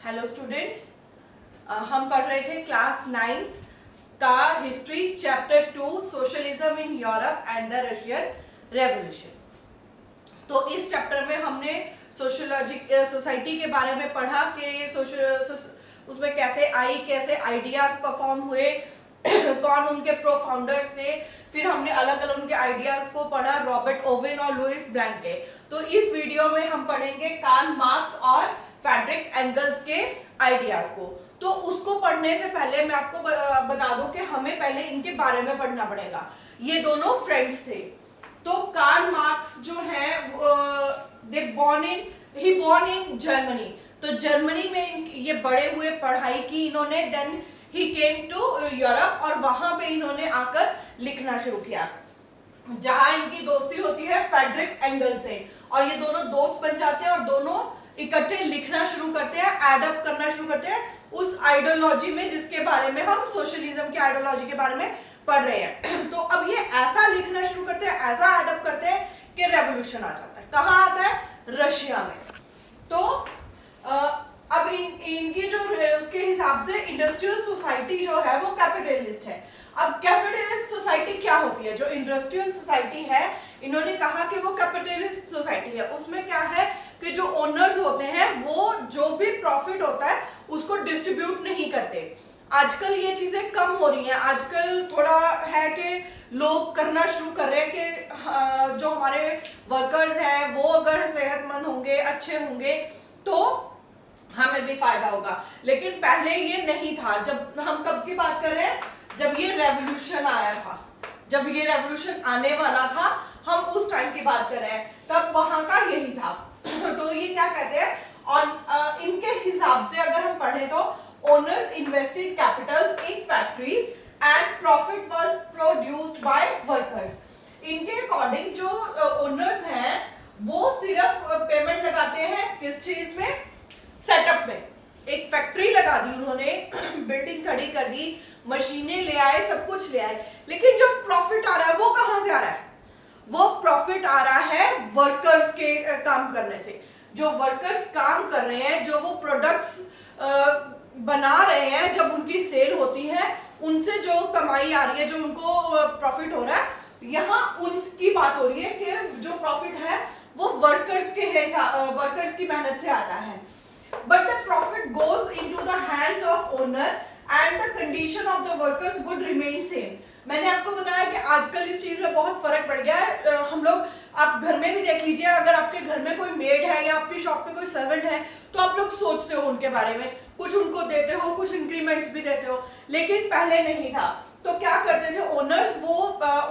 Hello students, हम पढ़ रहे थे क्लास 9 का history chapter 2 socialism in Europe and the Russian revolution. तो इस चैप्टर में हमने सोसाइटी के बारे में पढ़ा कि उसमें कैसे आई, कैसे आइडियाज परफॉर्म हुए, कौन उनके प्रो फाउंडर्स थे। फिर हमने अलग अलग उनके आइडियाज को पढ़ा, रॉबर्ट ओवेन और लुइस ब्लैंक के। तो इस वीडियो में हम पढ़ेंगे कार्ल मार्क्स और फ्रेडरिक एंगल्स के आइडियाज को। तो उसको पढ़ने से पहले मैं आपको बता दूं कि हमें पहले इनके बारे में पढ़ना पड़ेगा। ये दोनों फ्रेंड्स थे। तो कार्ल मार्क्स जो है ही बॉर्न इन जर्मनी। तो जर्मनी में ये बड़े हुए, पढ़ाई की इन्होंने, then he came to Europe और वहां पे इन्होंने आकर लिखना शुरू किया, जहां इनकी दोस्ती होती है फ्रेडरिक एंगल से। और ये दोनों दोस्त बन जाते हैं और दोनों इकट्ठे लिखना शुरू करते हैं, एडप्ट करना शुरू करते हैं उस आइडियोलॉजी में जिसके बारे में हम सोशलिज्म की आइडियोलॉजी के बारे में पढ़ रहे हैं। तो अब ये ऐसा लिखना शुरू करते हैं, ऐसा एडप्ट करते हैं कि रेवोल्यूशन आ जाता है। कहाँ आता है? रशिया में। तो अब इनकी जो उसके हिसाब से इंडस्ट्रियल सोसाइटी जो है वो कैपिटलिस्ट है। अब कैपिटलिस्ट सोसाइटी क्या होती है? जो इंडस्ट्रियल सोसाइटी है, इन्होंने कहा कि वो कैपिटलिस्ट सोसाइटी है। उसमें क्या है कि जो ओनर्स होते हैं वो जो भी प्रॉफिट होता है उसको डिस्ट्रीब्यूट नहीं करते। आजकल ये चीजें कम हो रही हैं। आजकल थोड़ा है कि लोग करना शुरू कर रहे हैं कि जो हमारे वर्कर्स हैं वो अगर सेहतमंद होंगे, अच्छे होंगे तो हमें भी फायदा होगा। लेकिन पहले ये नहीं था। जब हम कब की बात कर रहे हैं? जब ये रेवोल्यूशन आया था, जब ये रेवोल्यूशन आने वाला था, हम उस टाइम की बात कर रहे हैं। तब वहां का यही था। तो ये क्या कहते हैं? और इनके हिसाब से अगर हम पढ़ें तो owners invested Capitals in factories and profit was produced by workers. इनके अकॉर्डिंग जो ओनर्स हैं वो सिर्फ पेमेंट लगाते हैं किस चीज में? सेटअप में। एक फैक्ट्री लगा दी उन्होंने, बिल्डिंग खड़ी कर दी, मशीनें ले आए, सब कुछ ले आए, लेकिन जो प्रॉफिट आ रहा है वो कहां से आ रहा है? वो प्रॉफिट आ रहा है वर्कर्स के काम करने से। जो वर्कर्स काम कर रहे हैं, जो वो प्रोडक्ट्स बना रहे हैं, जब उनकी सेल होती है उनसे जो कमाई आ रही है, जो उनको प्रॉफिट हो रहा है, यहाँ उनकी बात हो रही है कि जो प्रॉफिट है वो वर्कर्स की मेहनत से आता है। But the profit goes into the hands of owner and the condition of the workers would remain same. मैंने आपको बताया कि आजकल इस चीज में बहुत फर्क पड़ गया है। हम लोग, आप घर में भी देख लीजिए, अगर आपके घर में कोई मेड है या आपकी शॉप पे कोई सर्वेंट है तो आप लोग सोचते हो उनके बारे में, कुछ उनको देते हो, कुछ इंक्रीमेंट्स भी देते हो। लेकिन पहले नहीं था। तो क्या करते थे ओनर्स? वो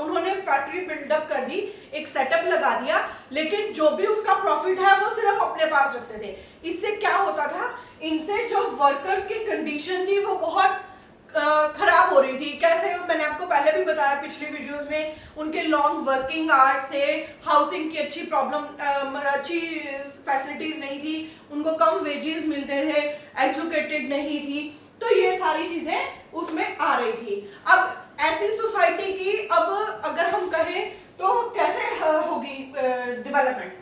उन्होंने फैक्ट्री बिल्डअप कर दी, एक सेटअप लगा दिया, लेकिन जो भी उसका प्रॉफिट है वो सिर्फ अपने पास रखते थे। इससे क्या होता था? इनसे जो वर्कर्स की कंडीशन थी वो बहुत खराब हो रही थी। कैसे? मैंने आपको पहले भी बताया पिछली वीडियोस में, उनके लॉन्ग वर्किंग आवर्स थे, हाउसिंग की अच्छी फैसिलिटीज नहीं थी, उनको कम वेजेस मिलते थे, एजुकेटेड नहीं थी। तो ये सारी चीजें उसमें आ रही थी। अब ऐसी सोसाइटी की अब अगर हम कहें तो कैसे होगी development?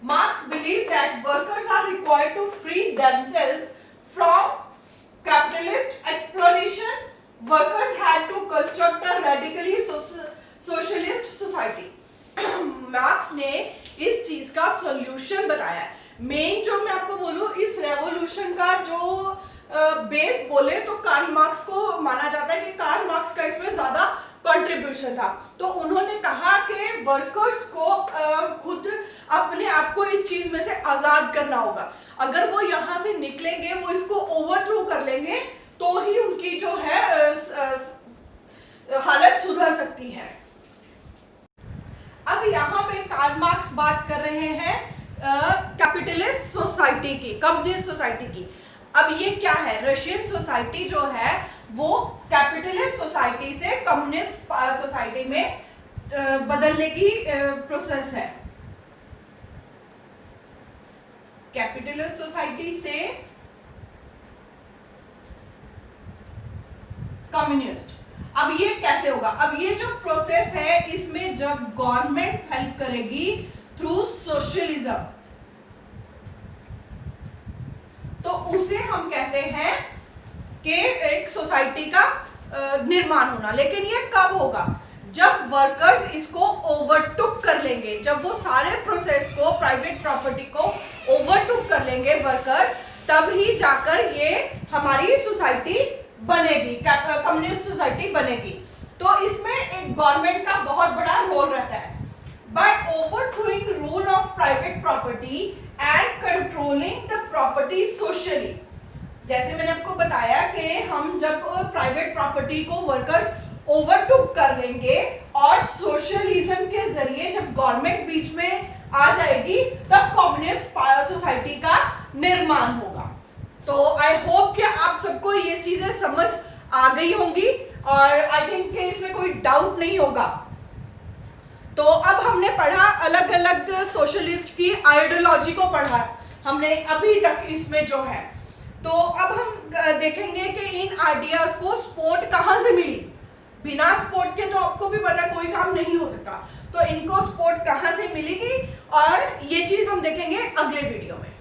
Marx believe that workers are required to free themselves from capitalist exploitation. Workers had to construct a radically socialist society. Marx ने इस चीज का सॉल्यूशन बताया। मेन जो मैं आपको बोलूं, इस रेवोल्यूशन का जो बेस बोले तो कार्ल मार्क्स को माना जाता है कि कार्ल मार्क्स का इसमें ज्यादा कंट्रीब्यूशन था। तो उन्होंने कहा कि वर्कर्स को खुद अपने आप को इस चीज में से आजाद करना होगा। अगर वो यहाँ से निकलेंगे, वो इसको ओवरथ्रो कर लेंगे, तो ही उनकी जो है हालत सुधर सकती है। अब यहाँ पे कार्ल मार्क्स बात कर रहे हैं कैपिटलिस्ट सोसाइटी की, कम्युनिस्ट सोसाइटी की। अब ये क्या है? रशियन सोसाइटी जो है वो कैपिटलिस्ट सोसाइटी से कम्युनिस्ट सोसाइटी में बदलने की प्रोसेस है। कैपिटलिस्ट सोसाइटी से कम्युनिस्ट। अब ये कैसे होगा? अब ये जो प्रोसेस है, इसमें जब गवर्नमेंट हेल्प करेगी थ्रू सोशलिज्म, तो उसे हम कहते हैं कि एक सोसाइटी का निर्माण होना। लेकिन ये कब होगा? जब वर्कर्स इसको ओवरटुक कर लेंगे, जब वो सारे प्रोसेस को, प्राइवेट प्रॉपर्टी को ओवरटुक कर लेंगे वर्कर्स, तब ही जाकर ये हमारी सोसाइटी बनेगी, कम्युनिस्ट सोसाइटी बनेगी। तो इसमें एक गवर्नमेंट का बहुत बड़ा रोल रहता है। By overthrowing rule of private property and controlling the property socially, जैसे मैंने आपको बताया कि हम जब प्राइवेट प्रॉपर्टी को वर्कर्स ओवरटुक कर लेंगे और सोशलिज्म के जरिए जब गवर्नमेंट बीच में आ जाएगी, तब कम्युनिस्ट सोसाइटी का निर्माण होगा। तो आई होप कि आप सबको ये चीजें समझ आ गई होंगी और आई थिंक कि इसमें कोई डाउट नहीं होगा। तो अब हमने पढ़ा अलग अलग सोशलिस्ट की आइडियोलॉजी को पढ़ा हमने अभी तक इसमें जो है। तो अब हम देखेंगे कि इन आइडियाज को सपोर्ट कहाँ से मिली। बिना सपोर्ट के तो आपको भी पता कोई काम नहीं हो सकता, तो इनको सपोर्ट कहाँ से मिलेगी और ये चीज हम देखेंगे अगले वीडियो में।